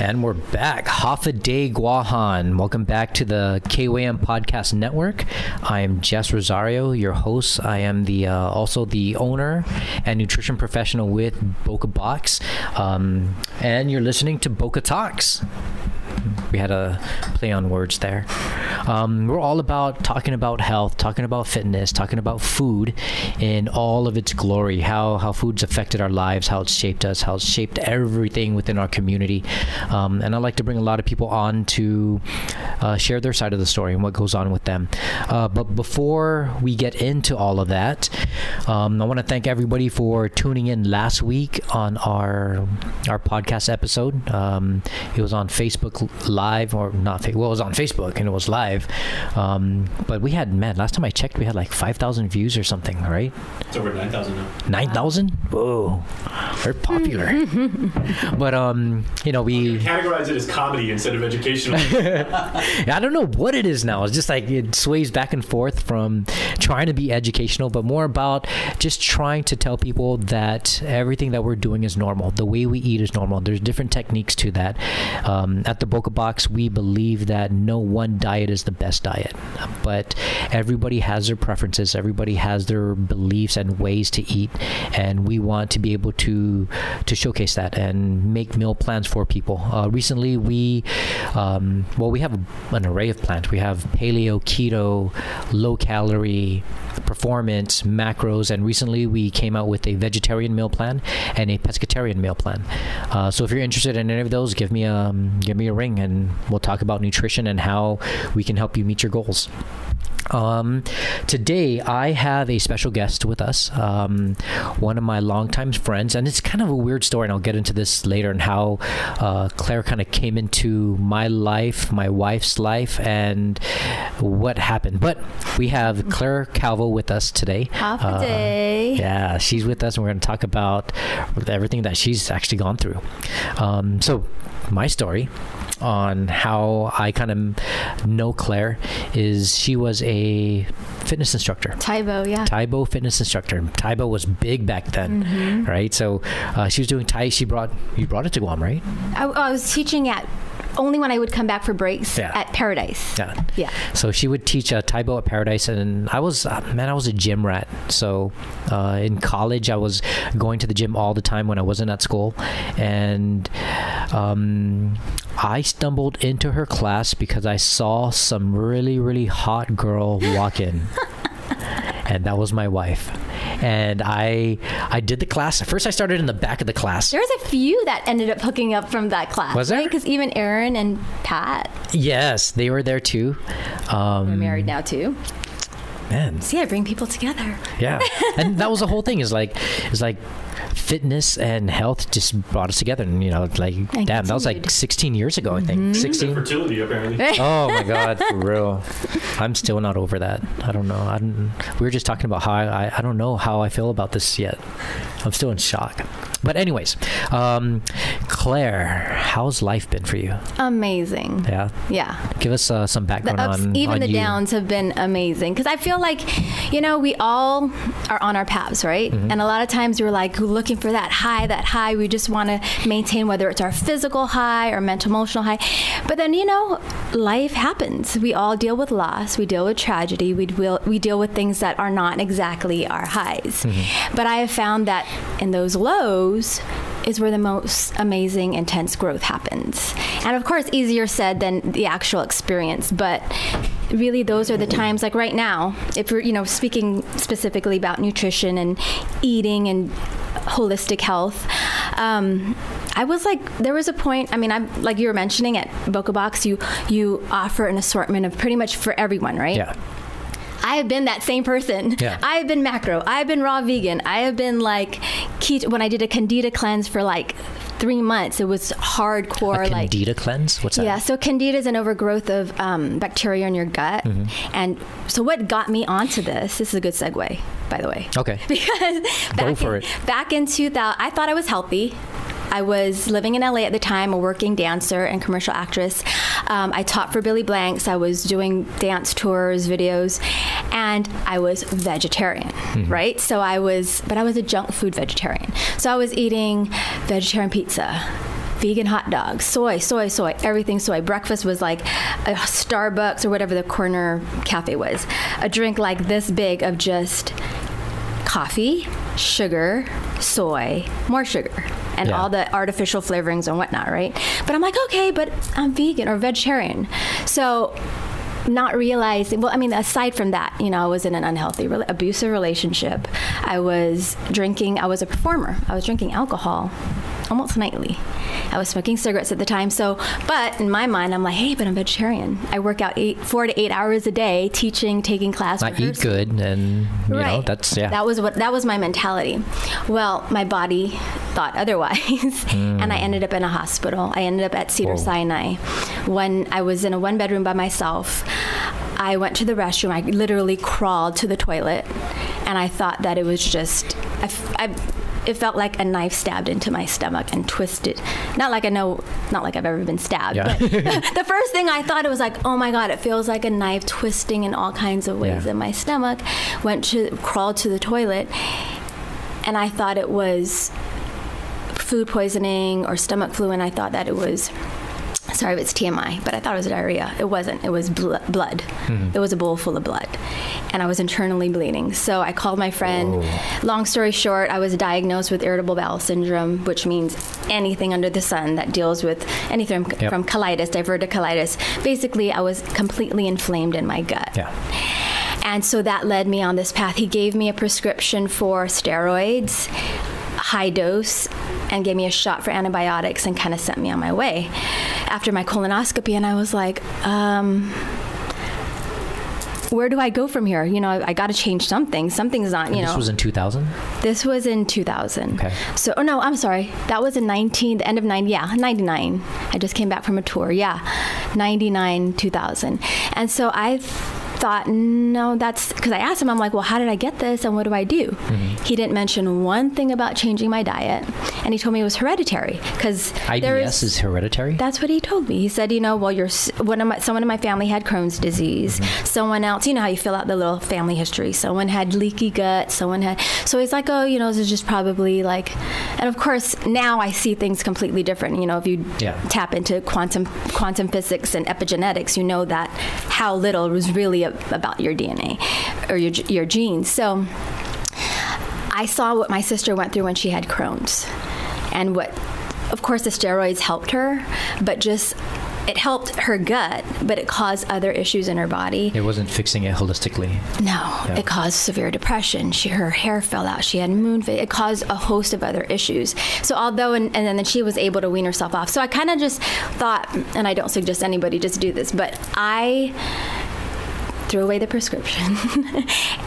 And we're back. Half a day Guam. Welcome back to the KWM Podcast Network. I am Jesse Rosario, your host. I am the also the owner and nutrition professional with Boka Box. And you're listening to Boka Talks. We had a play on words there. We're all about talking about health, talking about fitness, talking about food in all of its glory, how food's affected our lives, how it's shaped us, how it's shaped everything within our community. And I like to bring a lot of people on to share their side of the story and what goes on with them. But before we get into all of that, I want to thank everybody for tuning in last week on our podcast episode. It was on Facebook Live, or not, well, it was on Facebook and it was live. But we had, last time I checked, we had like 5,000 views or something, right? It's over 9,000 now. 9,000? Whoa, we're popular. But we categorize it as comedy instead of educational. I don't know what it is now. It's just like it sways back and forth from trying to be educational, but more about just trying to tell people that everything that we're doing is normal. The way we eat is normal. There's different techniques to that. At the Boka Box, we believe that no one diet is the best diet, but everybody has their preferences. Everybody has their beliefs and ways to eat, and we want to be able to showcase that and make meal plans for people. Recently, we have an array of plans. We have paleo, keto, low calorie, performance, macros, and recently we came out with a vegetarian meal plan and a pescatarian meal plan. So if you're interested in any of those, give me a ring and we'll talk about nutrition and how we can help you meet your goals. Today I have a special guest with us, one of my longtime friends, and it's kind of a weird story, and I'll get into this later, and how Claire kind of came into my life, my wife's life, and what happened. But we have Clare Calvo with us today. Half a day. Yeah, she's with us, and we're going to talk about everything that she's actually gone through. So my story on how I kind of know Claire is she was a fitness instructor. Taibo fitness instructor. Taibo was big back then, right? So she was doing Tai. You brought it to Guam, right? I was teaching at only when I would come back for breaks at Paradise. Yeah. So she would teach Taibo at Paradise, and I was a gym rat. So in college, I was going to the gym all the time when I wasn't at school, and I stumbled into her class because I saw some really, really hot girl walk in. And that was my wife. And I did the class. First, I started in the back of the class. There was a few that ended up hooking up from that class. Was there? Because even Aaron and Pat. Yes, they were there too. They're married now too. Man. See, I bring people together. Yeah. And that was the whole thing, is like fitness and health just brought us together, and that was like 16 years ago, I think. 16. Fertility, apparently. Oh my God, for real. I'm still not over that. I don't know. We were just talking about how I don't know how I feel about this yet. I'm still in shock. But anyways, Claire, how's life been for you? Amazing. Yeah. Give us some background on even the you. Downs have been amazing, because I feel like, we all are on our paths, right? And a lot of times we're like looking for that high. We just want to maintain, whether it's our physical high or mental, emotional high. But then, life happens. We all deal with loss. We deal with tragedy. We deal with things that are not exactly our highs. But I have found that in those lows is where the most amazing, intense growth happens. And of course, easier said than the actual experience. But really, those are the times, like right now, if we're, speaking specifically about nutrition and eating and holistic health, I was like, there was a point, I'm like you were mentioning at Boka Box, you offer an assortment of pretty much for everyone, right? Yeah. I have been that same person. Yeah. I have been macro. I have been raw vegan. I have been like keto. When I did a Candida cleanse for like 3 months, it was hardcore. A Candida cleanse? What's that? Yeah, so Candida is an overgrowth of bacteria in your gut. And so what got me onto this is a good segue, by the way. Okay. Because back in 2000, I thought I was healthy. I was living in LA at the time, a working dancer and commercial actress. I taught for Billy Blanks. I was doing dance tours, videos, and I was vegetarian, right? But I was a junk food vegetarian. So I was eating vegetarian pizza, vegan hot dogs, soy, everything soy. Breakfast was like a Starbucks or whatever the corner cafe was. A drink like this big of just coffee, sugar, soy, more sugar, and all the artificial flavorings and whatnot, right? But I'm like, okay, but I'm vegan or vegetarian. So not realizing, well, I mean, aside from that, you know, I was in an unhealthy, abusive relationship. I was a performer. I was drinking alcohol almost nightly. I was smoking cigarettes at the time. So, but in my mind, I'm like, hey, but I'm vegetarian. I work out 4 to 8 hours a day, teaching, taking class. I eat good, and you know, that's that was my mentality. Well, my body thought otherwise, and I ended up in a hospital. I ended up at Cedars-Sinai. When I was in a 1-bedroom by myself, I went to the restroom. I literally crawled to the toilet, and I thought that it was just it felt like a knife stabbed into my stomach and twisted. Not like I've ever been stabbed. Yeah. But the first thing I thought, it was like, oh my God, it feels like a knife twisting in all kinds of ways in my stomach. Crawled to the toilet, and I thought it was food poisoning or stomach flu, and I thought that it was, sorry if it's TMI, but I thought it was diarrhea. It wasn't. It was blood. It was a bowl full of blood, and I was internally bleeding. So I called my friend. Long story short, I was diagnosed with irritable bowel syndrome, which means anything under the sun that deals with anything from colitis, diverticulitis. Basically, I was completely inflamed in my gut. Yeah. And so that led me on this path. He gave me a prescription for steroids, high dose, and gave me a shot for antibiotics and kind of sent me on my way after my colonoscopy. And I was like, where do I go from here? You know, I got to change something. Something's not, you know. This was in 2000? This was in 2000. Okay. So, no, I'm sorry. That was in the end of 99. I just came back from a tour. 99, 2000. And so I thought, no, that's because I asked him, I'm like, well, how did I get this and what do I do? He didn't mention one thing about changing my diet, and he told me it was hereditary because IBS is hereditary. That's what he told me. He said, you know, well, someone in my family had Crohn's disease. Someone else, you know how you fill out the little family history. Someone had leaky gut. So he's like, oh, you know, this is just probably like, and of course now I see things completely different. You know, if you tap into quantum physics and epigenetics, you know that how little was really about your DNA or your genes. So I saw what my sister went through when she had Crohn's, and of course the steroids helped her, but it helped her gut, but it caused other issues in her body. It wasn't fixing it holistically. No, it caused severe depression. Her hair fell out. She had moon phase. It caused a host of other issues. So although, and then she was able to wean herself off. So I kind of just thought, and I don't suggest anybody just do this, but I threw away the prescription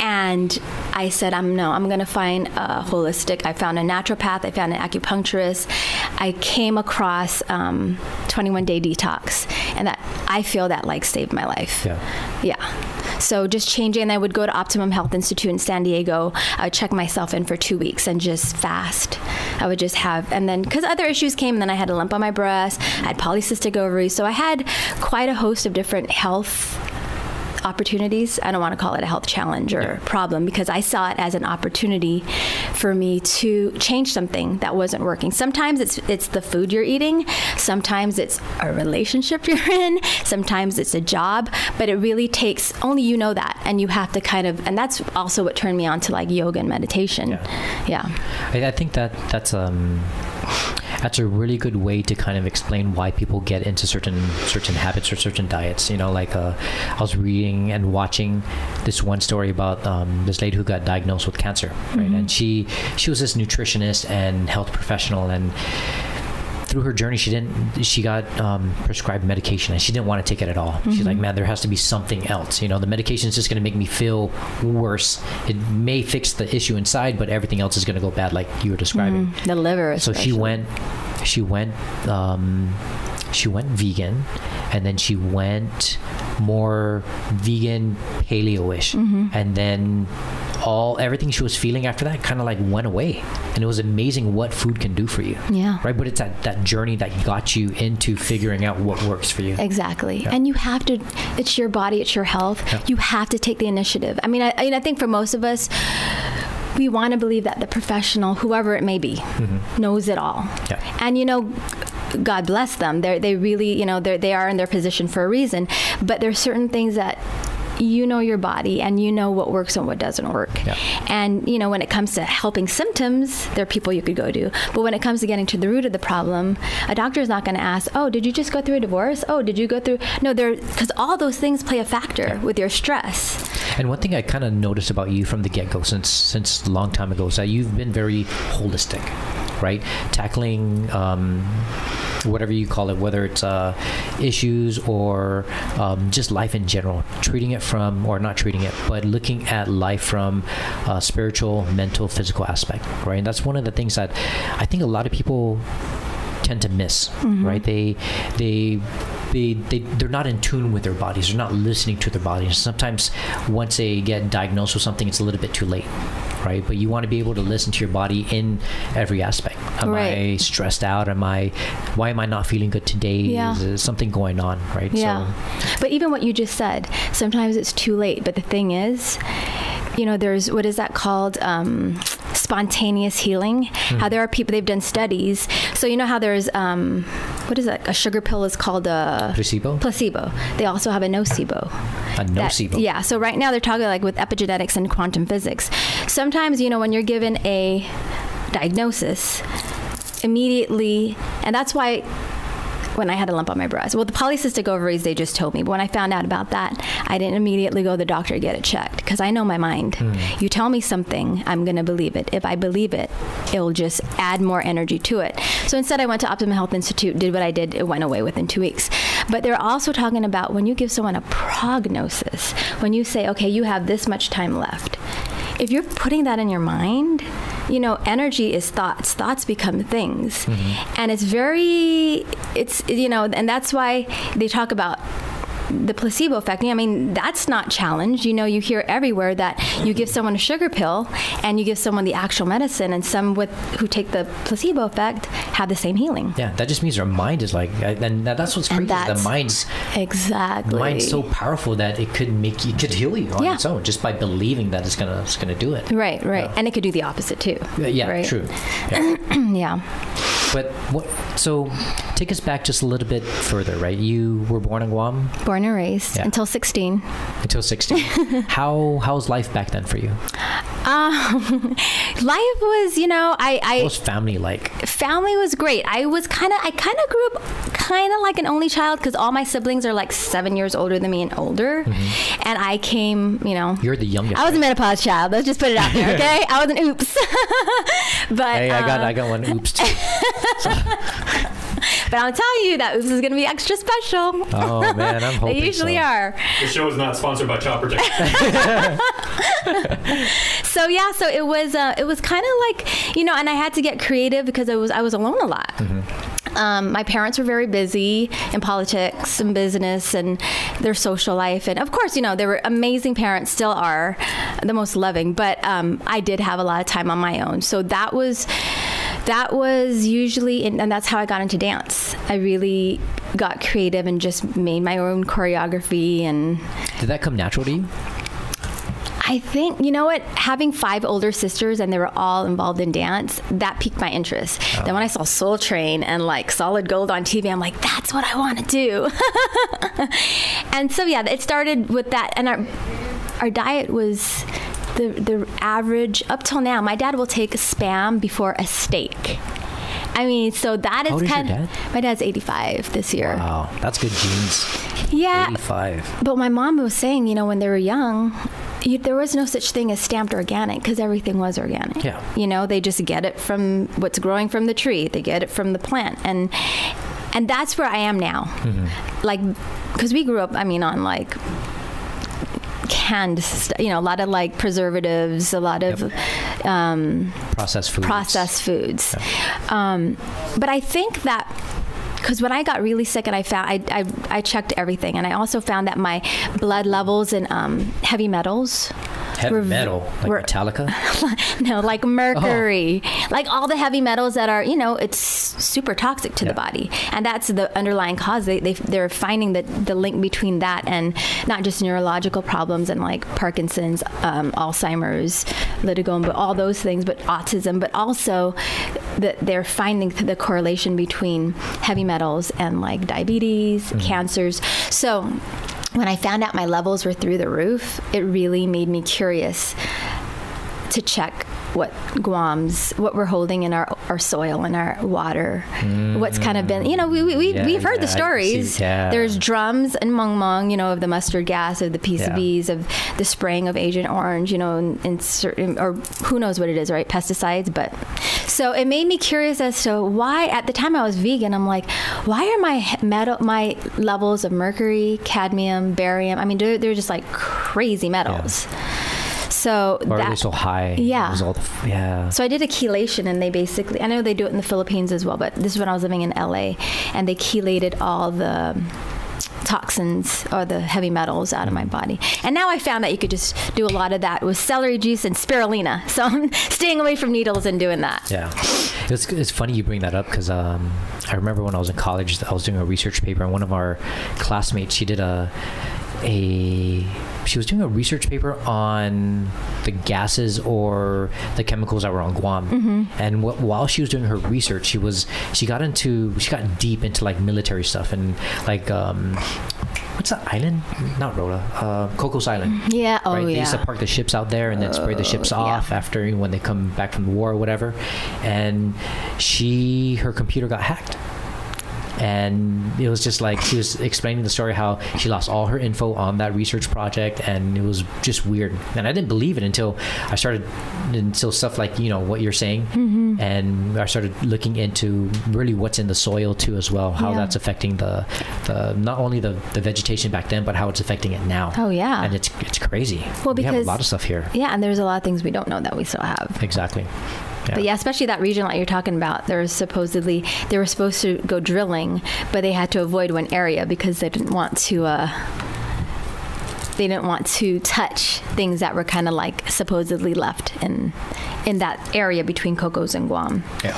and I said, I'm going to find a holistic. I found a naturopath. I found an acupuncturist. I came across 21-day detox, and that I feel that like saved my life. Yeah. So just changing, and I would go to Optimum Health Institute in San Diego. I would check myself in for 2 weeks and just fast. I would just have, and then because other issues came, and then I had a lump on my breast. I had polycystic ovaries. So I had quite a host of different health opportunities. I don't want to call it a health challenge or problem, because I saw it as an opportunity for me to change something that wasn't working. Sometimes it's the food you're eating. Sometimes it's a relationship you're in. Sometimes it's a job. But it really takes, only you know that, and you have to kind of, and that's also what turned me on to like yoga and meditation. I think that's a really good way to kind of explain why people get into certain habits or certain diets. You know, like I was reading and watching this one story about this lady who got diagnosed with cancer, right? And she was this nutritionist and health professional, and through her journey, she got prescribed medication, and she didn't want to take it at all. She's like, man, there has to be something else. You know, the medication is just going to make me feel worse. It may fix the issue inside, but everything else is going to go bad, like you were describing. The liver, especially. So she went vegan, and then she went more vegan paleo-ish, and then everything she was feeling after that kind of like went away. And it was amazing what food can do for you. Right? But it's that journey that got you into figuring out what works for you. Exactly. And you have to, it's your body, it's your health. You have to take the initiative. I mean, I think for most of us, we want to believe that the professional, whoever it may be, knows it all. And you know, God bless them. They really, they are in their position for a reason. But there's certain things that you know your body and you know what works and what doesn't work. Yeah. And, when it comes to helping symptoms, there are people you could go to. But when it comes to getting to the root of the problem, a doctor is not going to ask, oh, did you just go through a divorce? Oh, did you go through? No, because all those things play a factor with your stress. And one thing I kind of noticed about you from the get-go since a long time ago is that you've been very holistic, right? Tackling whatever you call it, whether it's issues or just life in general, treating it from, or not treating it, but looking at life from spiritual, mental, physical aspect, right? And that's one of the things that I think a lot of people tend to miss, right? They're not in tune with their bodies. They're not listening to their bodies. Sometimes once they get diagnosed with something, it's a little bit too late, right? But you want to be able to listen to your body in every aspect. Am I stressed out? Why am I not feeling good today? Yeah. Is there something going on, right? Yeah. So, but even what you just said, sometimes it's too late. But the thing is, there's, what is that called? Spontaneous healing. How there are people, they've done studies. So how there's, what is that? A sugar pill is called a placebo. They also have a nocebo. A nocebo. Yeah. So right now they're talking like with epigenetics and quantum physics. Sometimes, when you're given a diagnosis immediately, and that's why when I had a lump on my breast. Well, the polycystic ovaries, they just told me. But when I found out about that, I didn't immediately go to the doctor to get it checked because I know my mind. You tell me something, I'm going to believe it. If I believe it, it'll just add more energy to it. So instead, I went to Optimum Health Institute, did what I did. It went away within 2 weeks. But they're also talking about when you give someone a prognosis, when you say, okay, you have this much time left. If you're putting that in your mind, energy is thoughts. Thoughts become things. And and that's why they talk about the placebo effect. That's not challenged. You hear everywhere that you give someone a sugar pill and you give someone the actual medicine, and some who take the placebo effect have the same healing. Yeah, that just means our mind is like, and that's what's crazy. The mind's so powerful that it could heal you on its own just by believing that it's gonna do it. Right. Yeah. And it could do the opposite too. Yeah, right? True. Yeah. Yeah. But so take us back just a little bit further, right? You were born in Guam? Born and raised until 16. Until 16. How's life back then for you? Life was, what was family like? Family was great. I kind of grew up kind of like an only child because all my siblings are like 7 years older than me and older. And I came, You're the youngest. I was a menopause child. Let's just put it out there, okay? I was an oops. But hey, I got one oops too. So. But I'm telling you that oops is going to be extra special. Oh man, I'm hoping they usually are. The show is not sponsored by Child Protection. So it was kind of like, and I had to get creative because I was alone a lot. My parents were very busy in politics and business and their social life. And of course, they were amazing parents, still are the most loving, but I did have a lot of time on my own. So that was usually, and that's how I got into dance. I really got creative and just made my own choreography. And did that come natural to you? I think, having 5 older sisters and they were all involved in dance, that piqued my interest. Then when I saw Soul Train and like Solid Gold on TV, I'm like, that's what I want to do. And so, it started with that. And our diet was the average up till now. My dad will take Spam before a steak. So that is kind of... My dad's 85 this year. Wow, that's good genes. Yeah. 85. But my mom was saying, when they were young, there was no such thing as stamped organic because everything was organic. Yeah. They just get it from what's growing from the tree. They get it from the plant. And that's where I am now. Like, because we grew up, on like... canned, a lot of like preservatives, a lot of processed foods. Yeah. But I think that because when I got really sick and I checked everything, and I also found that my blood levels in heavy metals Heavy metal, like Metallica? No, like mercury, like all the heavy metals that are, it's super toxic to the body. And that's the underlying cause. They're finding the link between that and not just neurological problems and like Parkinson's, Alzheimer's, litigo, but all those things, but autism, but also that they're finding the correlation between heavy metals and like diabetes, cancers. So when I found out my levels were through the roof, it really made me curious to check what we're holding in our soil and our water, what's kind of been, we've heard the stories. There's drums in Mongmong, of the mustard gas, of the PCBs, of the spraying of Agent Orange, in certain, or who knows what it is, right? Pesticides. But so it made me curious as to why, at the time I was vegan, I'm like, why are my levels of mercury, cadmium, barium, I mean, they're just like crazy metals. So or are they so high? Yeah. So I did a chelation, and they basically, I know they do it in the Philippines as well, but this is when I was living in LA, and they chelated all the toxins or the heavy metals out of my body. And now I found that you could just do a lot of that with celery juice and spirulina. So I'm staying away from needles and doing that. Yeah. It's funny you bring that up because I remember when I was in college, I was doing a research paper, and one of our classmates, she did she was doing a research paper on the gases or the chemicals that were on Guam. And while she was doing her research, she got deep into like military stuff and like what's that island? Not Rota, Cocos Island. Yeah. Oh, right? yeah. They used to park the ships out there and then spray the ships off after when they come back from the war or whatever. And her computer got hacked. And it was just like she was explaining the story how she lost all her info on that research project, and it was just weird. And I didn't believe it until stuff like what you're saying, and I started looking into really what's in the soil too as well, how that's affecting the not only the vegetation back then, but how it's affecting it now. Oh yeah, and it's crazy. Well, because we have a lot of stuff here. Yeah, and there's a lot of things we don't know that we still have. Exactly. Yeah. But yeah, especially that region that you're talking about, they were supposed to go drilling, but they had to avoid one area because they didn't want to touch things that were kind of like supposedly left in that area between Cocos and Guam. Yeah.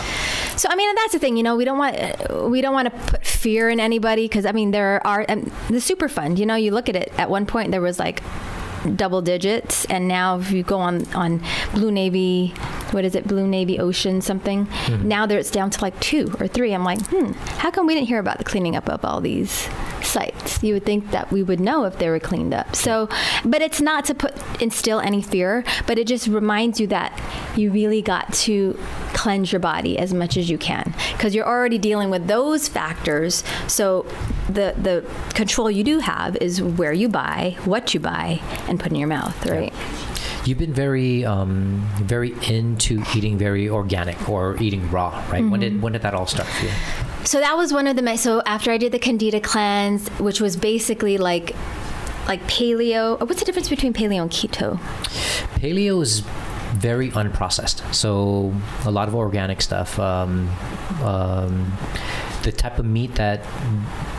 So I mean, and that's the thing, we don't want to put fear in anybody, because I mean there are the Superfund. You look at it. At one point there was like double digits, and now if you go on Blue Navy, what is it, Blue Navy Ocean something, now it's down to like 2 or 3. I'm like, how come we didn't hear about the cleaning up of all these sites? You would think that we would know if they were cleaned up. So, but it's not to instill any fear, but it just reminds you that you really got to cleanse your body as much as you can, because you're already dealing with those factors. So the control you do have is where you buy, what you buy, and put in your mouth, right? Yeah. You've been very into eating very organic or eating raw, right? When did that all start for you? So that was one of so after I did the Candida cleanse, which was basically like paleo. What's the difference between paleo and keto? Paleo is very unprocessed, so a lot of organic stuff. The type of meat that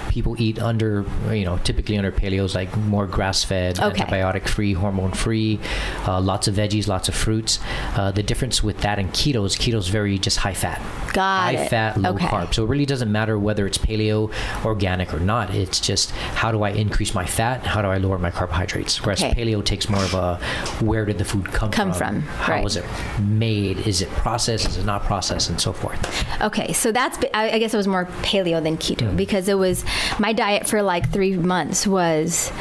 people eat typically under paleo is like more grass-fed, antibiotic-free, hormone-free, lots of veggies, lots of fruits. The difference with that and keto is very just high-fat. High fat, low carb. So it really doesn't matter whether it's paleo, organic or not. It's just how do I increase my fat? How do I lower my carbohydrates? Whereas paleo takes more of a where did the food come from? How was it made? Is it processed? Is it not processed? And so forth. Okay, so I guess it was more paleo than keto because it was my diet for like 3 months was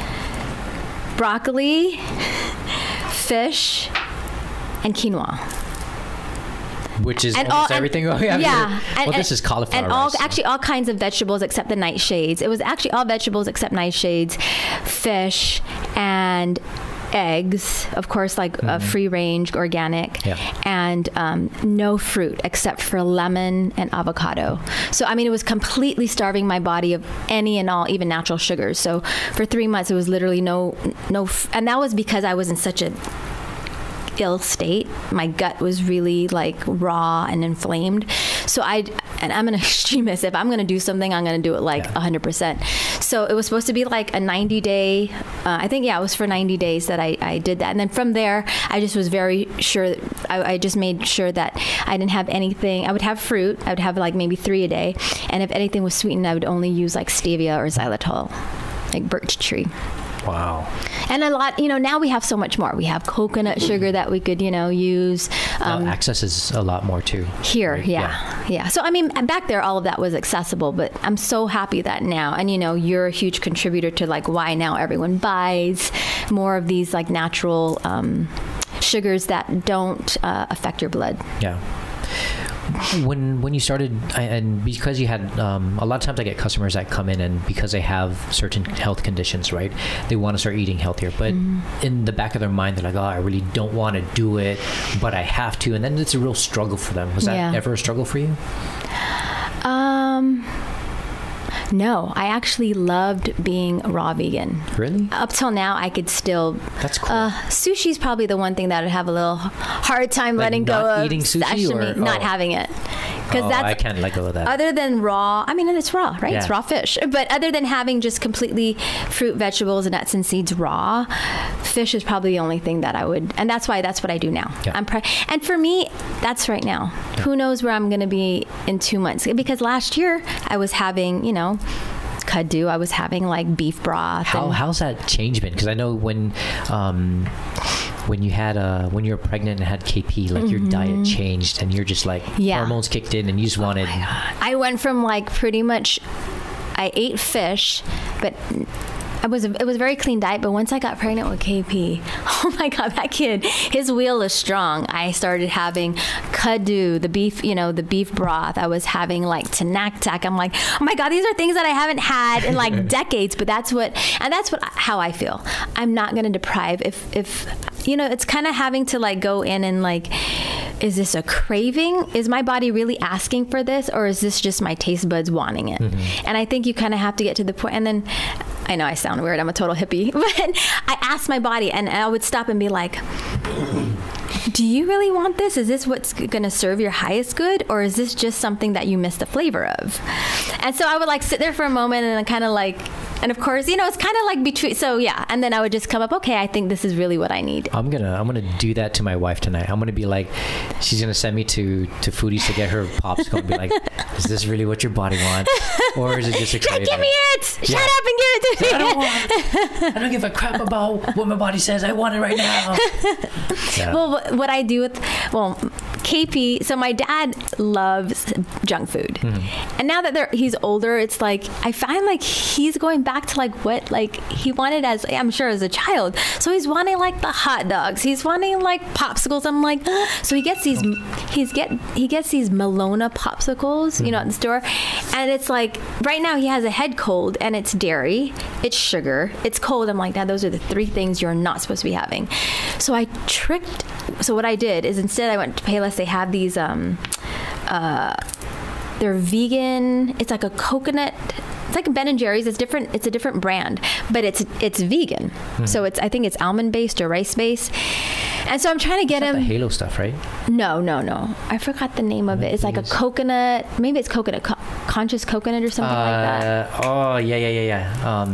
broccoli, fish, and quinoa. Which is almost everything. Yeah. This is cauliflower and rice. Actually all kinds of vegetables except the nightshades. It was actually all vegetables except nightshades, fish, and eggs, of course, like free range, organic, and no fruit except for lemon and avocado. So, I mean, it was completely starving my body of any and all, even natural sugars. So for 3 months, it was literally no, and that was because I was in such a ill state. My gut was really like raw and inflamed. So and I'm an extremist. If I'm going to do something, I'm going to do it like 100%. So it was supposed to be like a 90-day, I think, it was for 90 days that I did that. And then from there, I just was very sure, I just made sure that I didn't have anything. I would have fruit. I would have like maybe 3 a day. And if anything was sweetened, I would only use like stevia or xylitol, like birch tree. Wow. And a lot, now we have so much more. We have coconut sugar that we could, use. Now access is a lot more too. Here, right? yeah. So, I mean, back there, all of that was accessible, but I'm so happy that now, and, you're a huge contributor to like why now everyone buys more of these like natural sugars that don't affect your blood. Yeah. When you started, and because you had a lot of times I get customers that come in and because they have certain health conditions, right, they want to start eating healthier, but in the back of their mind they're like, I really don't want to do it, but I have to, and then it's a real struggle for them. Was that ever a struggle for you? No, I actually loved being raw vegan. Really? Up till now, I could still. That's cool. Sushi's probably the one thing that I'd have a little hard time letting go of. Eating sushi or not having it. Because I can't let go of that. Other than raw, I mean, and it's raw, right? Yeah. It's raw fish. But other than having just completely fruit, vegetables, and nuts and seeds raw, fish is probably the only thing that I would, and that's what I do now. Yeah. And for me, that's right now. Yeah. Who knows where I'm going to be in 2 months? Because last year I was having, kuddu. I was having like beef broth. How's that change been? Because I know when you were pregnant and had KP, like your diet changed and you're just like hormones kicked in and you just wanted. I went from like pretty much, I ate fish, but it was a very clean diet. But once I got pregnant with KP, oh my God, that kid, his wheel is strong. I started having kuddu, the beef broth. I was having like tanaktak. I'm like, oh my God, these are things that I haven't had in like decades. But that's how I feel. I'm not going to deprive. If it's kind of having to like go in and like, is this a craving? Is my body really asking for this? Or is this just my taste buds wanting it? Mm-hmm. And I think you kind of have to get to the point. And then I know I sound weird. I'm a total hippie. But I asked my body and I would stop and be like, do you really want this? Is this what's going to serve your highest good? Or is this just something that you miss the flavor of? And so I would like sit there for a moment and kind of like, and of course, it's kind of like between, so yeah. And then I would just come up, okay, I think this is really what I need. I'm going to do that to my wife tonight. I'm going to be like, she's going to send me to Foodies to get her popsicle and be like, is this really what your body wants? Or is it just a craving? Give me it! Shut up and give it to me! I don't give a crap about what my body says. I want it right now. Yeah. Well, what I do with, KP, so my dad loves junk food. Mm-hmm. And now that he's older, it's like, I find like he's going back to like what like he wanted as, I'm sure, as a child. So he's wanting like the hot dogs. He's wanting like popsicles. I'm like, so he gets these Malona popsicles, at the store. And it's like, right now he has a head cold and it's dairy, it's sugar, it's cold. I'm like, Dad, those are the 3 things you're not supposed to be having. So what I did is instead I went to Payless. They have these, they're vegan. It's like a coconut. It's like Ben and Jerry's. It's different. It's a different brand, but it's vegan. Mm-hmm. So I think it's almond based or rice based. And so I'm trying to get him. The Halo stuff, right? No. I forgot the name of it. It's like a coconut. Maybe it's coconut, conscious coconut or something like that. Oh yeah.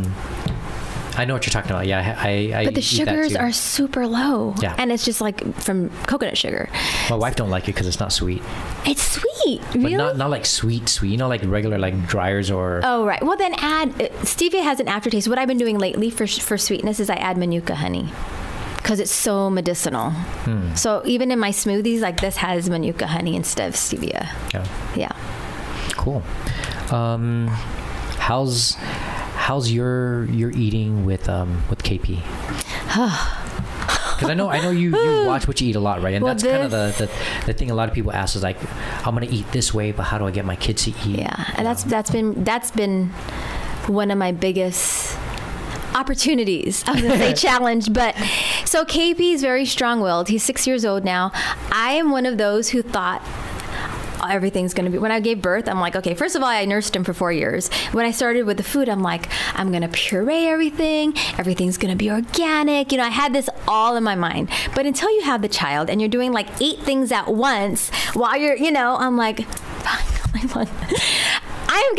I know what you're talking about. Yeah, I but the sugars are super low. Yeah. And it's just like from coconut sugar. My wife don't like it because it's not sweet. It's sweet, really? But not like sweet. Like regular like dryers or. Oh, right. Well, then add, stevia has an aftertaste. What I've been doing lately for sweetness is I add Manuka honey because it's so medicinal. So even in my smoothies, like this has Manuka honey instead of stevia. Yeah. Cool. How's your eating with KP? Because I know you watch what you eat a lot, right? And that's kind of the thing a lot of people ask is like, I'm gonna eat this way, but how do I get my kids to eat? Yeah, and that's been one of my biggest opportunities. I was gonna say challenge, but so KP is very strong-willed. He's 6 years old now. I am one of those who thought everything's going to be, when I gave birth, I'm like, okay, first of all, I nursed him for 4 years. When I started with the food, I'm like, I'm going to puree everything's going to be organic. I had this all in my mind. But until you have the child and you're doing like 8 things at once while you're, I'm like,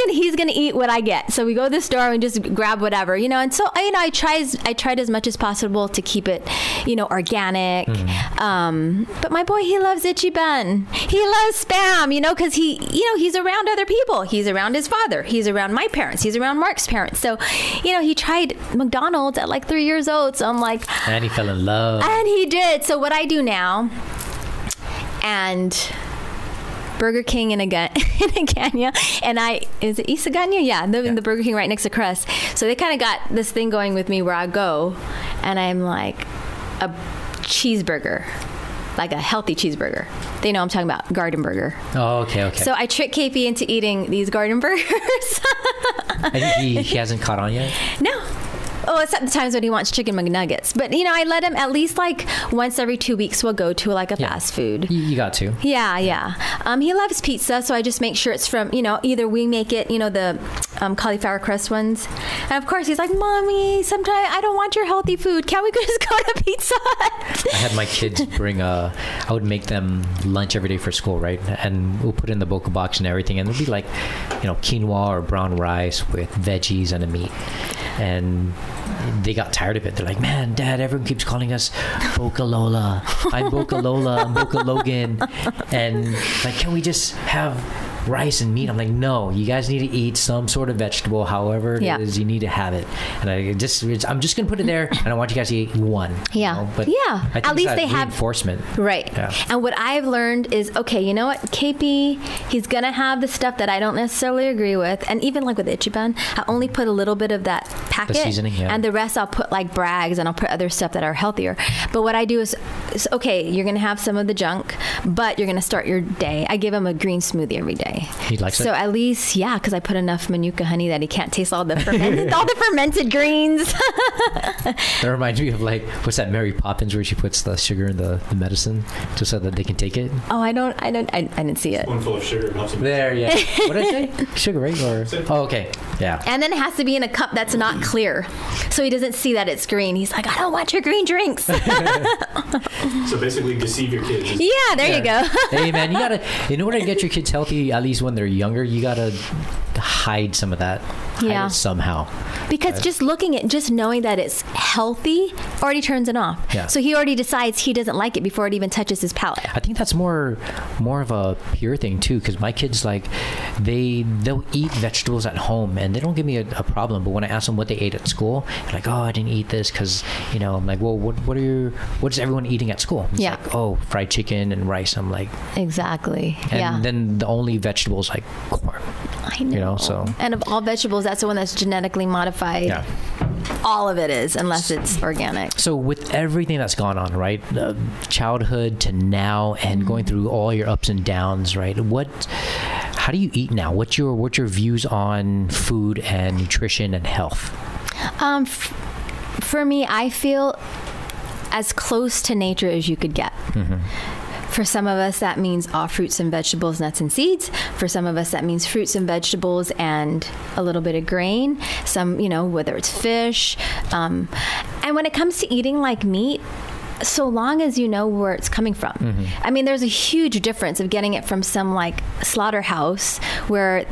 he's gonna eat what I get. So we go to the store and just grab whatever, and so I tried as much as possible to keep it, organic. But my boy, he loves Itchy Bun. He loves Spam, because he's around other people. He's around his father. He's around my parents. He's around Mark's parents. So, he tried McDonald's at like 3 years old. So I'm like, and he fell in love. And he did. So what I do now, and Burger King in Agania, and is it Isagania? Yeah, the Burger King right next to Clares. So they kind of got this thing going with me where I go, and I'm like a cheeseburger, like a healthy cheeseburger. They know I'm talking about garden burger. Oh, okay. So I trick KP into eating these garden burgers. I think he hasn't caught on yet. No. Oh, except the times when he wants chicken McNuggets. But, I let him at least like once every 2 weeks we'll go to like a fast food. You got to. Yeah. He loves pizza, so I just make sure it's from, either we make it, the cauliflower crust ones. And of course he's like, Mommy, sometimes I don't want your healthy food. Can't we just go to Pizza Hut? I had my kids bring I would make them lunch every day for school, right? And we'll put in the Boka Box and everything. And it'll be like, quinoa or brown rice with veggies and a meat. And they got tired of it. They're like, man, Dad, everyone keeps calling us Boka Lola. I'm Boka Lola. I'm Boka Logan. And like, can we just have rice and meat? I'm like, no, you guys need to eat some sort of vegetable, however it is, you need to have it. And I'm just going to put it there, and I want you guys to eat one. Yeah. But yeah. I think at least they have reinforcement. Right. Yeah. And what I've learned is, okay, you know what? KP, he's going to have the stuff that I don't necessarily agree with. And even like with Itchy Bun, I only put a little bit of that packet. The seasoning, yeah. And the rest I'll put like Bragg's, and I'll put other stuff that are healthier. But what I do is okay, you're going to have some of the junk, but you're going to start your day. I give him a green smoothie every day. He likes it? So at least, because I put enough Manuka honey that he can't taste all the fermented greens. That reminds me of like, what's that Mary Poppins where she puts the sugar in the medicine just so that they can take it? Oh, I didn't see it. Spoonful of sugar helps him. There, yeah. What did I say? Sugar, right? Oh, okay. Yeah. And then it has to be in a cup that's not clear, so he doesn't see that it's green. He's like, I don't want your green drinks. So basically deceive your kids. Yeah, there you go. Hey man, you gotta, in order to get your kids healthy, at least when they're younger, you gotta hide some of that. Hide it somehow. Because just knowing that it's healthy already turns it off. Yeah. So he already decides he doesn't like it before it even touches his palate. I think that's more of a pure thing too, because my kids, like, they'll eat vegetables at home and they don't give me a problem. But when I ask them what they ate at school, they're like, oh, I didn't eat this because, I'm like, well, what is everyone eating at school? It's like, oh, fried chicken and rice. I'm like, exactly. And then the only vegetables like corn. I know. So. And of all vegetables, that's the one that's genetically modified. Yeah. All of it is, unless it's organic. So with everything that's gone on, right, childhood to now, and going through all your ups and downs, right, how do you eat now? What's your views on food and nutrition and health? For me, I feel as close to nature as you could get. Mm-hmm. For some of us, that means all fruits and vegetables, nuts and seeds. For some of us, that means fruits and vegetables and a little bit of grain. Some, whether it's fish. And when it comes to eating like meat, so long as you know where it's coming from. Mm-hmm. I mean, there's a huge difference of getting it from some like slaughterhouse where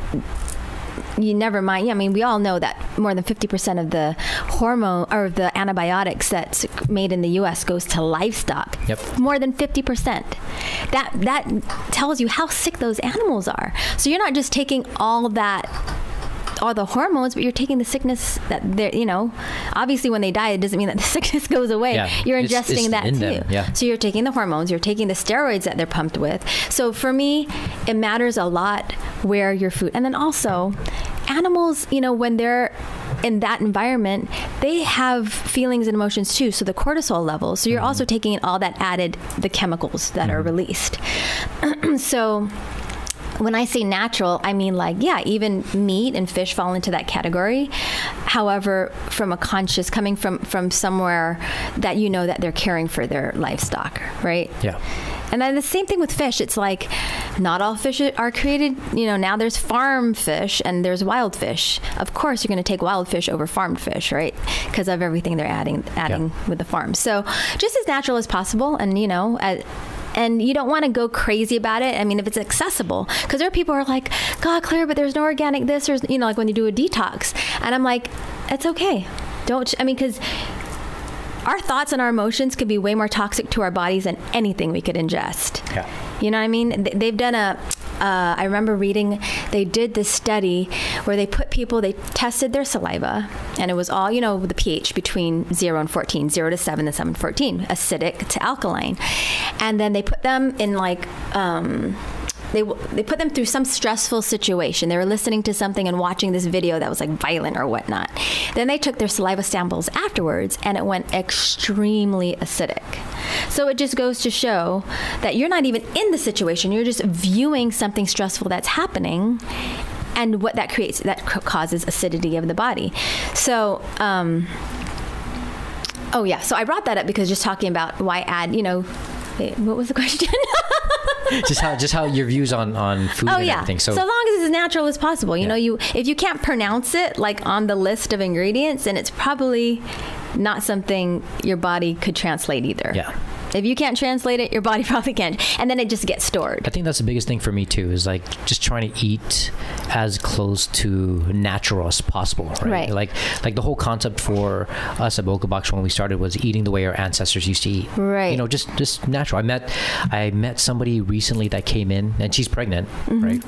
you never mind. I mean, we all know that more than 50% of the hormone or the antibiotics that's made in the U.S. goes to livestock. Yep. More than 50%. That tells you how sick those animals are. So you're not just taking all the hormones, but you're taking the sickness that they're, obviously when they die, it doesn't mean that the sickness goes away. Yeah. You're ingesting it's that in too. Them. Yeah. So you're taking the hormones, you're taking the steroids that they're pumped with. So for me, it matters a lot where your food, and then also animals, when they're in that environment, they have feelings and emotions too. So the cortisol levels. So you're also taking in all that the chemicals that are released. So when I say natural, I mean even meat and fish fall into that category. However, from a conscious, coming from somewhere that that they're caring for their livestock, right? Yeah. And then the same thing with fish. It's like not all fish are created. Now there's farm fish and there's wild fish. Of course, you're going to take wild fish over farmed fish, right? Because of everything they're adding with the farm. So just as natural as possible, and And you don't want to go crazy about it. I mean, if it's accessible, because there are people who are like, God, Claire, but there's no organic this, or, you know, like when you do a detox. And I'm like, it's okay. Because our thoughts and our emotions could be way more toxic to our bodies than anything we could ingest. Yeah. You know what I mean? They've done I remember reading, they did this study where they tested their saliva, and it was all, you know, the pH between 0 and 14, 0 to 7 and 7 to 14, acidic to alkaline. And then they put them in like, they put them through some stressful situation. They were listening to something and watching this video that was like violent or whatnot. Then they took their saliva samples afterwards, and it went extremely acidic. So it just goes to show that you're not even in the situation. You're just viewing something stressful that's happening, and what that creates, that causes acidity of the body. So, so I brought that up because just talking about why add, you know, what was the question? just how your views on food and everything. So long as it's as natural as possible. You know, if you can't pronounce it like on the list of ingredients, then it's probably not something your body could translate either. Yeah. If you can't translate it, your body probably can't. And then it just gets stored. I think that's the biggest thing for me too, is like just trying to eat as close to natural as possible. Right. Like the whole concept for us at Boka Box when we started was eating the way our ancestors used to eat. Right. You know, just natural. I met somebody recently that came in, and she's pregnant, right?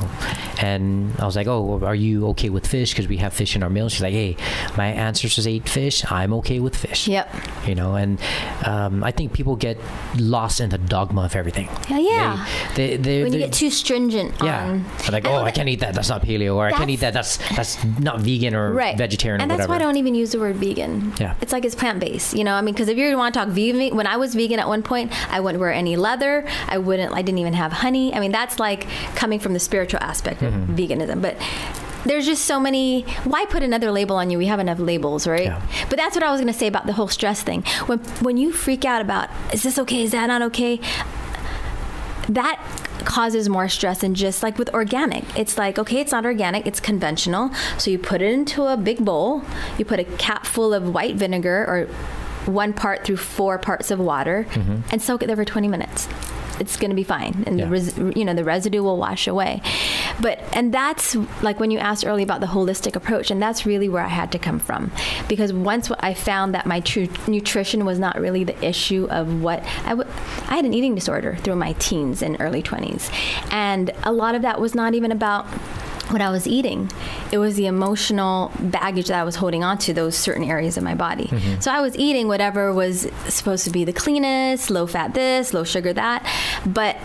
And I was like, oh, well, are you okay with fish? Because we have fish in our meals. She's like, hey, my ancestors ate fish. I'm okay with fish. Yep. You know, and I think people get lost in the dogma of everything. Yeah. When you get too stringent on... Like, I can't eat that. That's not paleo. Or I can't eat that. That's not vegan or vegetarian or whatever. And that's why I don't even use the word vegan. Yeah. It's like it's plant-based. You know, I mean, because if you want to talk vegan, when I was vegan at one point, I wouldn't wear any leather. I didn't even have honey. I mean, that's like coming from the spiritual aspect of veganism. But there's just so many. Why put another label on you? We have enough labels, right? Yeah. But that's what I was going to say about the whole stress thing. When you freak out about, is this okay? Is that not okay? That causes more stress than just like with organic. It's like, okay, it's not organic, it's conventional. So you put it into a big bowl. You put a cap full of white vinegar or 1 part through 4 parts of water and soak it there for 20 minutes. It's going to be fine. And the residue will wash away. And that's like when you asked earlier about the holistic approach, and that's really where I had to come from. Because once I found that my true nutrition was not really the issue of what I had an eating disorder through my teens and early 20s. And a lot of that was not even about what I was eating. It was the emotional baggage that I was holding on to, those certain areas of my body. So I was eating whatever was supposed to be the cleanest, low fat this, low sugar that. But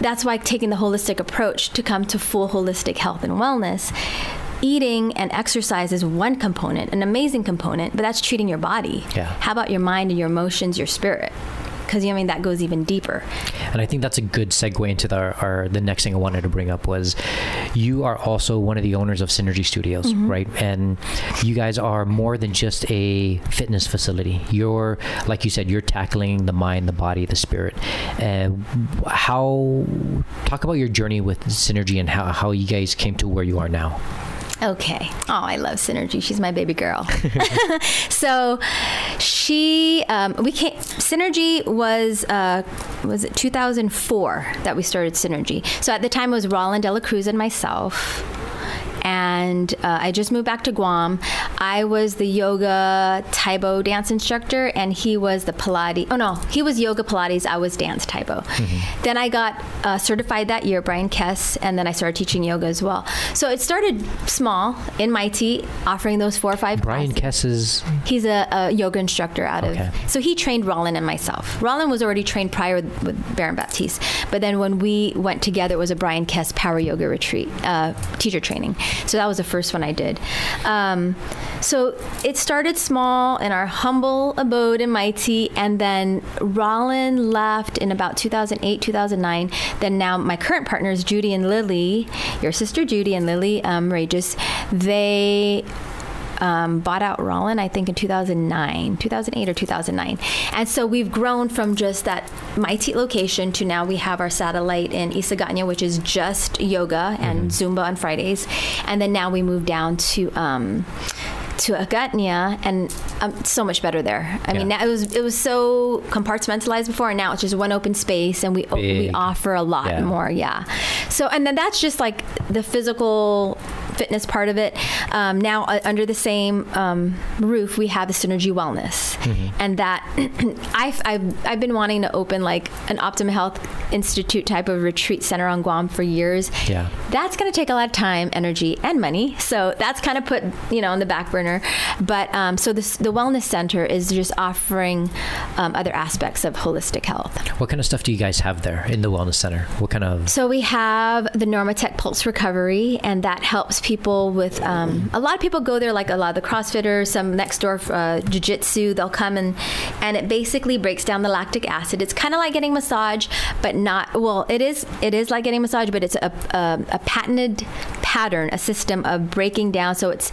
that's why taking the holistic approach to come to full holistic health and wellness, eating and exercise is one component, an amazing component, but that's treating your body. Yeah. How about your mind and your emotions, your spirit? Because that goes even deeper. And I think that's a good segue into the next thing I wanted to bring up was you are also one of the owners of Synergy Studios, right? And you guys are more than just a fitness facility. You're, like you said, you're tackling the mind, the body, the spirit. Talk about your journey with Synergy and how you guys came to where you are now. Okay. Oh, I love Synergy. She's my baby girl. So Synergy was it 2004 that we started Synergy. So at the time it was Roland Dela Cruz and myself. And I just moved back to Guam. I was the yoga Taibo dance instructor, and he was the Pilates. Oh no, he was yoga Pilates. I was dance Taibo. Then I got certified that year, Brian Kess, and then I started teaching yoga as well. So it started small in Mighty, offering those 4 or 5 Brian classes. Kess is? He's a yoga instructor out of. So he trained Roland and myself. Roland was already trained prior with Baron Baptiste, but then when we went together, it was a Brian Kess power yoga retreat, teacher training. So that was the first one I did. So it started small in our humble abode in Mighty, and then Roland left in about 2008, 2009. Then now my current partners, Judy and Lily, your sister Judy and Lily Regis, they bought out Roland, I think in 2008 or 2009. And so we've grown from just that Mighty location to now we have our satellite in Isaganya, which is just yoga and Zumba on Fridays. And then now we moved down to to Agutnia, and I'm so much better there. I mean, now it was so compartmentalized before, and now it's just one open space, and we offer a lot more. Yeah. So, and then that's just like the physical fitness part of it. Now under the same roof, we have the Synergy Wellness, and that I've been wanting to open like an Optima Health Institute type of retreat center on Guam for years. Yeah, that's going to take a lot of time, energy, and money. So that's kind of put on the back burner. But so the Wellness Center is just offering other aspects of holistic health. What kind of stuff do you guys have there in the Wellness Center? What kind of? So we have the Normatec Pulse Recovery, and that helps people with a lot of people go there, like a lot of the CrossFitters, some next door jiu-jitsu, they'll come and it basically breaks down the lactic acid. It's kind of like getting massage, but not, well, it is like getting massage, but it's a patented pattern, a system of breaking down. So it's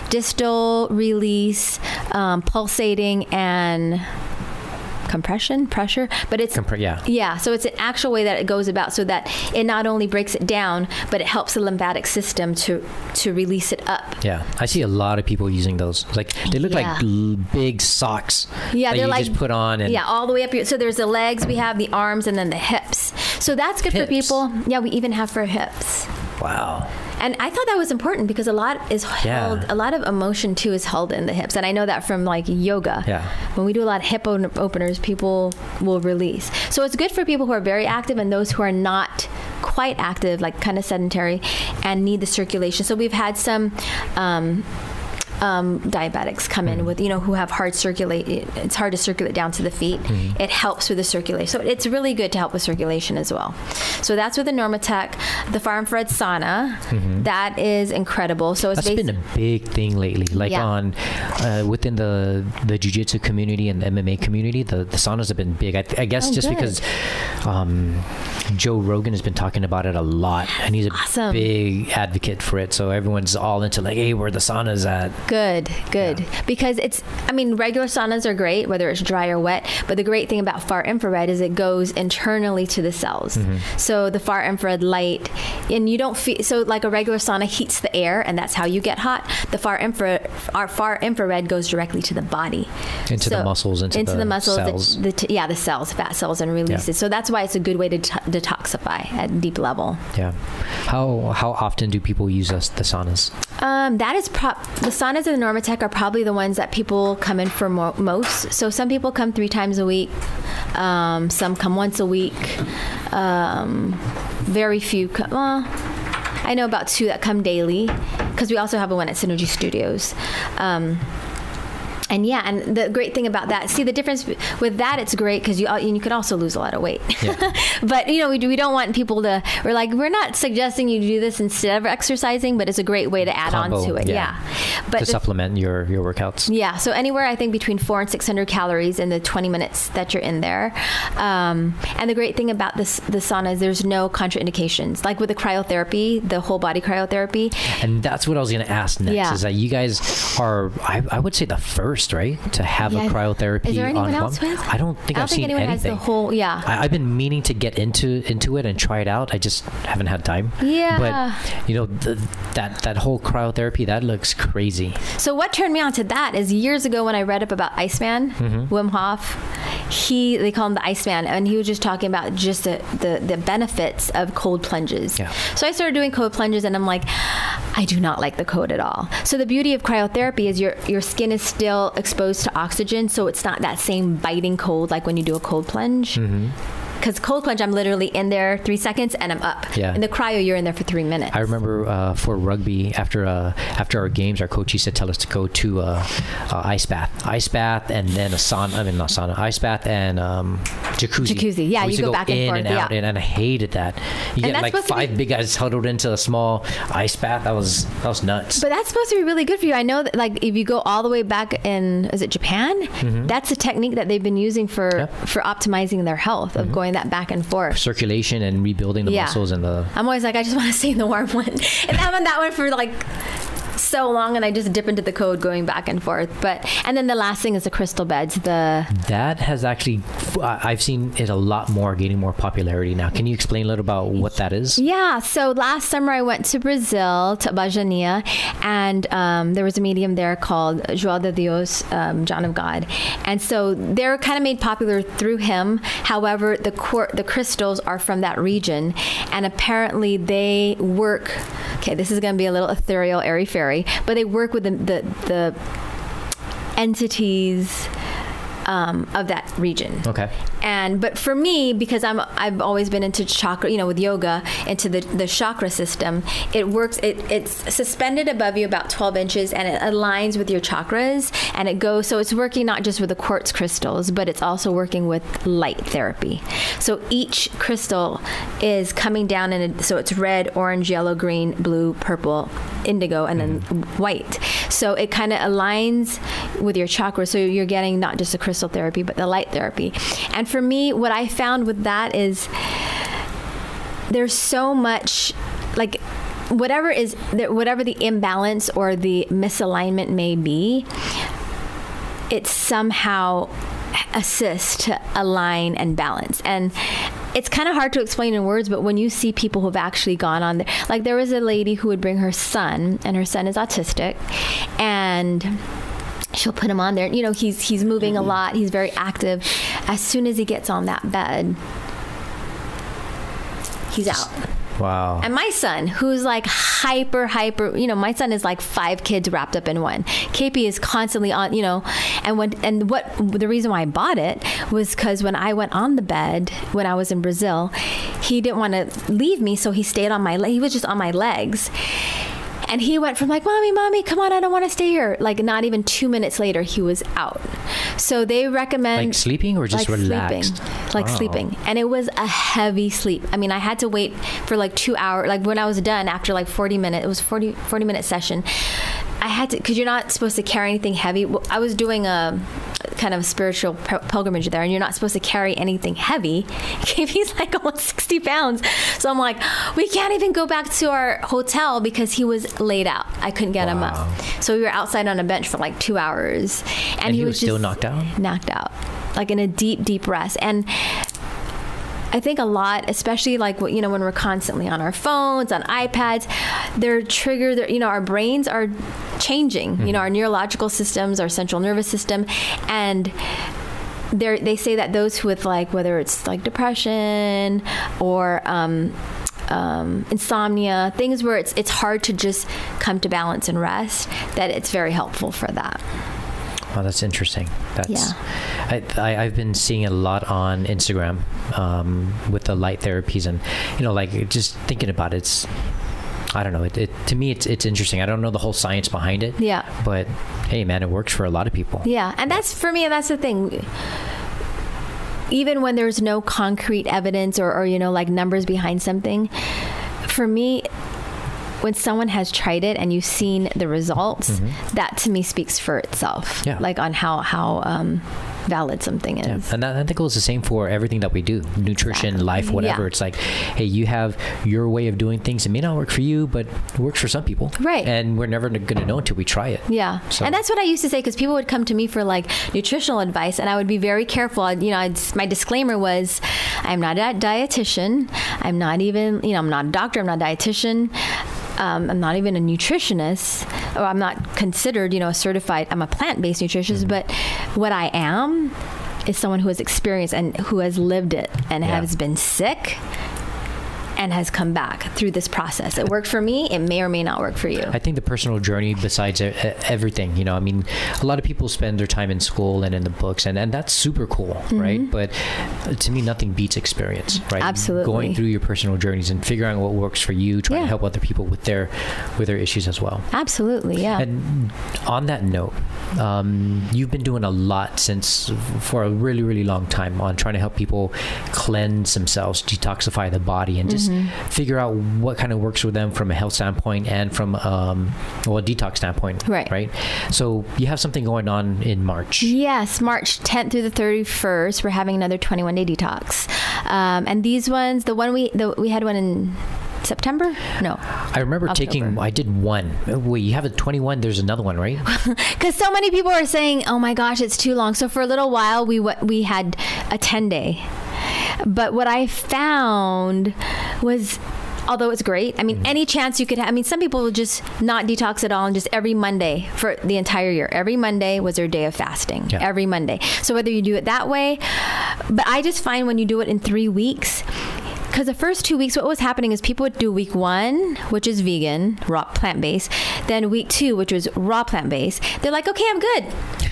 distal release, pulsating, and compression, pressure, but it's so it's an actual way that it goes about, so that it not only breaks it down, but it helps the lymphatic system to release it up. Yeah, I see a lot of people using those. Like they look like big socks. Yeah, that they're you like just put on and all the way up here. So there's the legs, we have the arms, and then the hips. So that's good for people. Yeah, we even have for hips. Wow. And I thought that was important because a lot is held, a lot of emotion too is held in the hips. And I know that from like yoga. Yeah. When we do a lot of hip openers, people will release. So it's good for people who are very active and those who are not quite active, like kind of sedentary, and need the circulation. So we've had some diabetics come in with, who have it's hard to circulate down to the feet. It helps with the circulation. So it's really good to help with circulation as well. So that's with the Normatec. The far infrared sauna, that is incredible. So it's been a big thing lately. Like on within the jiu-jitsu community and the MMA community, the saunas have been big. I guess because Joe Rogan has been talking about it a lot, and he's a big advocate for it. So everyone's all into like, hey, where the sauna's at. Good. Because regular saunas are great, whether it's dry or wet, but the great thing about far infrared is it goes internally to the cells. So the far infrared light, and you don't feel, so like a regular sauna heats the air, and that's how you get hot. The far infrared goes directly to the body. Into the muscles, into the muscles, cells. The cells, fat cells, and releases. So that's why it's a good way to detoxify at a deep level. Yeah. How often do people use the saunas? That is the saunas and the Normatec are probably the ones that people come in for most. So some people come 3 times a week. Some come once a week. Very few I know about 2 that come daily, because we also have one at Synergy Studios. And the great thing about that, see the difference with that, it's great because you can also lose a lot of weight. Yeah. But we don't want people to. We're not suggesting you do this instead of exercising, but it's a great way to add on to it. Yeah. But to supplement your workouts. Yeah. So anywhere I think between 400 and 600 calories in the 20 minutes that you're in there. And the great thing about the sauna is there's no contraindications. Like with the cryotherapy, the whole body cryotherapy. And that's what I was going to ask next. Yeah. Is that you guys are, I would say, the first, right, to have a cryotherapy. Is there anyone else with? I don't think I've seen anyone anything. Has the whole, I've been meaning to get into it and try it out. I just haven't had time. Yeah. But that whole cryotherapy, that looks crazy. So what turned me on to that is years ago when I read up about Iceman, Wim Hof, they call him the Iceman, and he was just talking about just the benefits of cold plunges. Yeah. So I started doing cold plunges, and I'm like, I do not like the cold at all. So the beauty of cryotherapy is your skin is still exposed to oxygen, so it's not that same biting cold like when you do a cold plunge. Because cold plunge, I'm literally in there 3 seconds and I'm up. Yeah. In the cryo, you're in there for 3 minutes. I remember for rugby, after our games, our coach used to tell us to go to ice bath, and then ice bath and jacuzzi. Yeah, you go back and forth. And I hated that. You get like 5 big guys huddled into a small ice bath. That was nuts. But that's supposed to be really good for you. I know that, like, if you go all the way back in, is it Japan? That's a technique that they've been using for optimizing their health, of going that back and forth. Circulation and rebuilding the muscles and the... I'm always like, I just want to stay in the warm one. And I'm on that one for like so long, and I just dip into the code going back and forth. And then the last thing is the crystal beds. That has actually, I've seen it a lot more, gaining more popularity now. Can you explain a little about what that is? Yeah. So last summer I went to Brazil, to Bajania, and there was a medium there called João de Deus, John of God. And so they're kind of made popular through him. However, the crystals are from that region, and apparently they work, okay, this is going to be a little ethereal, airy-fairy, but they work with the entities of that region. Okay. But for me, because I've always been into chakra, with yoga, into the chakra system, it works. It's suspended above you about 12 inches, and it aligns with your chakras, and it goes. So it's working not just with the quartz crystals, but it's also working with light therapy. So each crystal is coming down, so it's red, orange, yellow, green, blue, purple, indigo, and then white. So it kind of aligns with your chakras. So you're getting not just the crystal therapy, but the light therapy. And for me, what I found with that is there's so much, like, whatever the imbalance or the misalignment may be, it somehow assists to align and balance. And it's kind of hard to explain in words, but when you see people who've actually gone on there, like there was a lady who would bring her son, and her son is autistic, and she'll put him on there. He's moving a lot. He's very active. As soon as he gets on that bed, he's out. What? And my son, who's like hyper, my son is like 5 kids wrapped up in one. KP is constantly on, the reason why I bought it was because when I went on the bed when I was in Brazil, he didn't want to leave me, so he stayed on he was just on my legs. And he went from like, mommy, come on, I don't want to stay here. Like not even 2 minutes later, he was out. So they recommend... Like sleeping or just like relaxed? Sleeping. And it was a heavy sleep. I mean, I had to wait for like 2 hours. Like when I was done after like 40 minutes, it was 40-minute session. I had to, because you're not supposed to carry anything heavy. I was doing a kind of spiritual pilgrimage there, and you're not supposed to carry anything heavy. He's like almost 60 pounds. So I'm like, we can't even go back to our hotel because he was laid out. I couldn't get him up. So we were outside on a bench for like 2 hours. And he was still knocked out? Knocked out. Like in a deep, deep rest. And I think a lot, especially like when we're constantly on our phones, on iPads, they're triggered. Our brains are changing. Our neurological systems, our central nervous system, and they say that those with like whether it's like depression or insomnia, things where it's hard to just come to balance and rest, that it's very helpful for that. Oh, that's interesting. I've been seeing a lot on Instagram with the light therapies, and like just thinking about it, I don't know. To me, it's interesting. I don't know the whole science behind it. Yeah. But hey, man, it works for a lot of people. Yeah, and that's for me. That's the thing. Even when there's no concrete evidence or like numbers behind something, for me, when someone has tried it and you've seen the results, that to me speaks for itself. Yeah. Like on how valid something is. Yeah. And that goes the same for everything that we do, nutrition, life, whatever. It's like, hey, you have your way of doing things. It may not work for you, but it works for some people. Right. And we're never going to know until we try it. Yeah. So. And that's what I used to say, because people would come to me for like nutritional advice, and I would be very careful. My disclaimer was, I'm not a dietitian. I'm not even, I'm not a doctor. I'm not a dietitian. I'm not even a nutritionist, or I'm not considered, a certified, I'm a plant-based nutritionist, but what I am is someone who has experienced and who has lived it and has been sick and has come back through this process. It worked for me. It may or may not work for you. I think the personal journey, besides everything, I mean, a lot of people spend their time in school and in the books, and that's super cool, right? But to me, nothing beats experience, right? Absolutely. Going through your personal journeys and figuring out what works for you, trying to help other people with their issues as well. Absolutely, yeah. And on that note, you've been doing a lot for a really, really long time on trying to help people cleanse themselves, detoxify the body, and just figure out what kind of works with them from a health standpoint and from a detox standpoint. Right. So you have something going on in March. Yes, March 10th through the 31st, we're having another 21-day detox. And these ones, we had one in September? No. I remember October. I did one. Wait, you have a 21, there's another one, right? Because so many people are saying, oh my gosh, it's too long. So for a little while, we had a 10-day. But what I found was, although it's great, I mean, any chance you could have, I mean, some people will just not detox at all and just every Monday for the entire year. Every Monday was their day of fasting. Yeah. Every Monday. So whether you do it that way, but I just find when you do it in 3 weeks, because the first 2 weeks, what was happening is people would do week 1, which is vegan, raw plant-based. Then week 2, which was raw plant-based. They're like, okay, I'm good.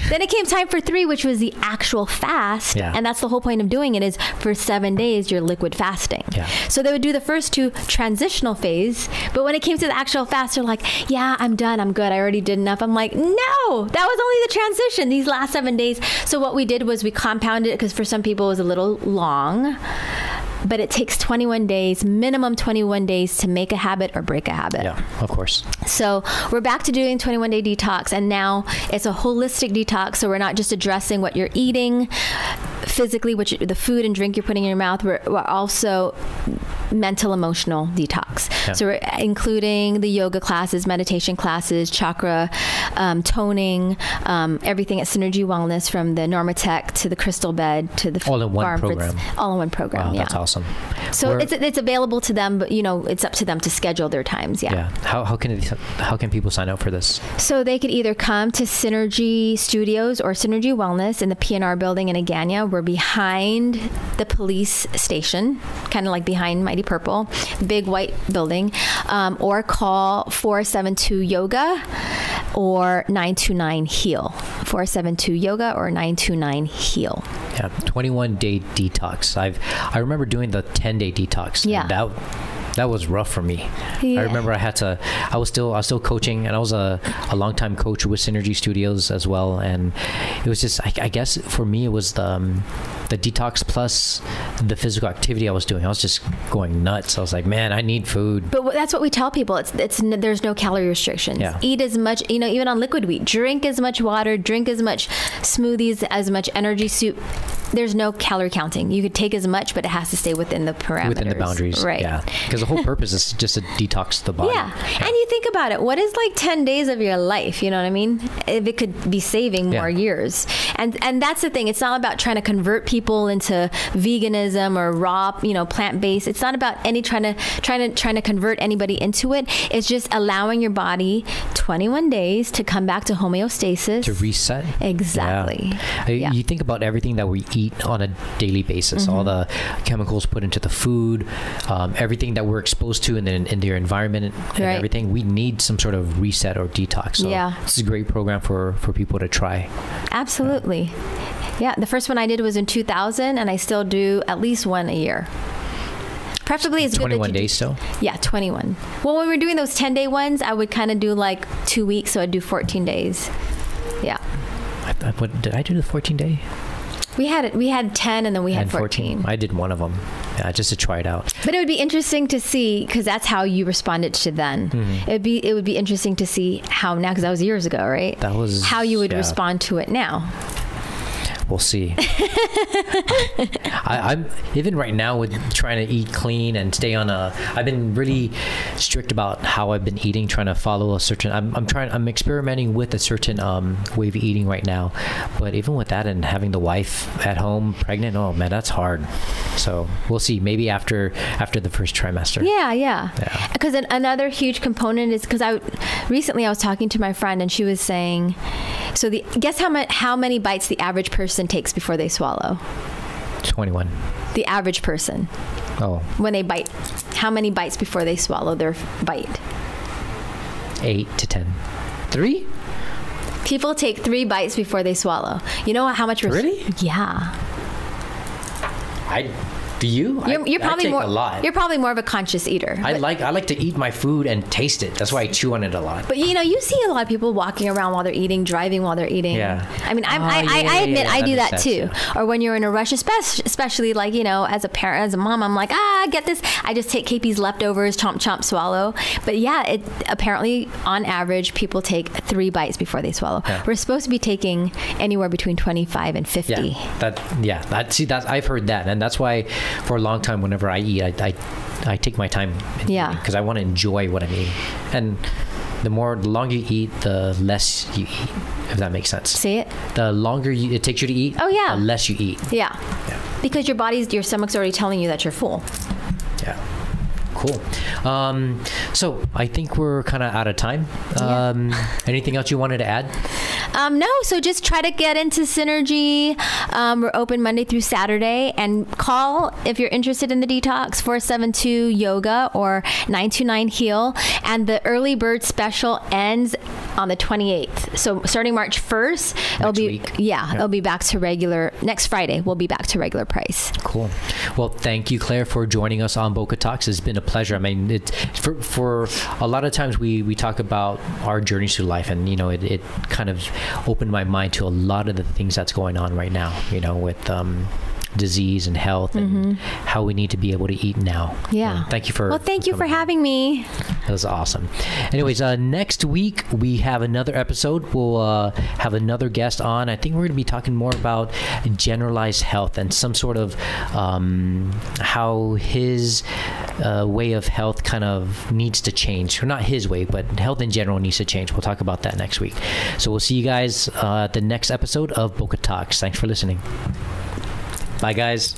Then it came time for 3, which was the actual fast. Yeah. And that's the whole point of doing it, is for 7 days, you're liquid fasting. Yeah. So they would do the first 2 transitional phase. But when it came to the actual fast, they're like, yeah, I'm done. I'm good. I already did enough. I'm like, no, that was only the transition, these last 7 days. So what we did was we compounded it, because for some people it was a little long. But it takes 21 days, minimum 21 days to make a habit or break a habit. Yeah, of course. So we're back to doing 21-day detox, and now it's a holistic detox. So we're not just addressing what you're eating physically, the food and drink you're putting in your mouth. We're also mental, emotional detox. Yeah. So we're including the yoga classes, meditation classes, chakra toning, everything at Synergy Wellness, from the Normatec to the crystal bed to the all in one program. All in one program. Wow, yeah, that's awesome. So it's available to them, but it's up to them to schedule their times. Yeah. How can people sign up for this? So they could either come to Synergy Studios or Synergy Wellness in the PNR building in Agana. We're behind the police station, kind of like behind Mighty Purple, big white building, or call 472-YOGA or 929-HEAL. 472-YOGA or 929-HEAL. Yeah, 21-day detox. I remember doing the 10-day detox. Yeah. That was rough for me. Yeah. I remember I was still coaching, and I was a longtime coach with Synergy Studios as well. And it was just, I guess for me, it was the detox plus the physical activity I was doing. I was just going nuts. I was like, man, I need food. But that's what we tell people. There's no calorie restrictions. Yeah. Eat as much, even on liquid wheat, drink as much water, drink as much smoothies, as much energy soup. There's no calorie counting. You could take as much, but it has to stay within the parameters. Within the boundaries. Right. Yeah. Because the whole purpose is just to detox the body. Yeah. And you think about it, what is like 10 days of your life? You know what I mean? If it could be saving more years. And that's the thing. It's not about trying to convert people into veganism or raw, plant-based. It's not about trying to convert anybody into it. It's just allowing your body 21 days to come back to homeostasis. To reset. Exactly. Yeah. You think about everything that we eat on a daily basis, all the chemicals put into the food, everything that we're exposed to in the environment and everything. We need some sort of reset or detox. So this is a great program for people to try. Absolutely. Yeah. The first one I did was in 2000, and I still do at least one a year. Preferably it's 21 good that days still? Yeah, 21. Well, when we were doing those 10-day ones, I would kind of do like 2 weeks, so I'd do 14 days. Yeah. Did I do the 14-day? We had 10, and then we had 14. I did one of them, just to try it out. But it would be interesting to see, because that's how you responded to then. It would be interesting to see how now, because that was years ago, right? That was how you would respond to it now. We'll see. I'm even right now with trying to eat clean and stay on I've been really strict about how I've been eating, trying to follow a certain. I'm experimenting with a certain way of eating right now. But even with that and having the wife at home pregnant, oh man, that's hard. So we'll see. Maybe after the first trimester. Yeah. Because another huge component is because recently I was talking to my friend, and she was saying, so guess how many bites the average person takes before they swallow? 21. The average person. Oh. When they bite, how many bites before they swallow their bite? 8 to 10. 3? People take 3 bites before they swallow. You know how much? Really? Yeah. Do you? You're probably I take more. a lot. You're probably more of a conscious eater. I like to eat my food and taste it. That's why I chew on it a lot. But you see a lot of people walking around while they're eating, driving while they're eating. Yeah. I mean, I admit I do that too. Or when you're in a rush, especially like as a parent, as a mom, I'm like, get this. I just take KP's leftovers, chomp chomp, swallow. But yeah, apparently on average people take 3 bites before they swallow. Yeah. We're supposed to be taking anywhere between 25 and 50. I've heard that, and that's why for a long time, whenever I eat, I take my time. Because I want to enjoy what I'm eating. And the longer you eat, the less you eat, if that makes sense. Say it. The longer it takes you to eat, the less you eat. Yeah. Because your stomach's already telling you that you're full. Yeah. Cool. So I think we're kind of out of time. Anything else you wanted to add? No, so just try to get into Synergy. We're open Monday through Saturday, and call if you're interested in the detox, 472-YOGA or 929-HEAL. And the early bird special ends on the 28th. So starting March 1st, it'll be back to regular. Next Friday, we'll be back to regular price. Cool. Well, thank you, Claire, for joining us on Boka Talks. It's been a pleasure. I mean, it's for a lot of times we talk about our journeys through life, and it kind of opened my mind to a lot of the things that's going on right now, with disease and health and how we need to be able to eat now. Yeah. And thank you for having me. That was awesome. Anyways, next week we have another episode. We'll have another guest on. I think we're going to be talking more about generalized health and some sort of how his way of health kind of needs to change. Or not his way, but health in general needs to change. We'll talk about that next week. So we'll see you guys at the next episode of Boka Talks. Thanks for listening. Bye, guys.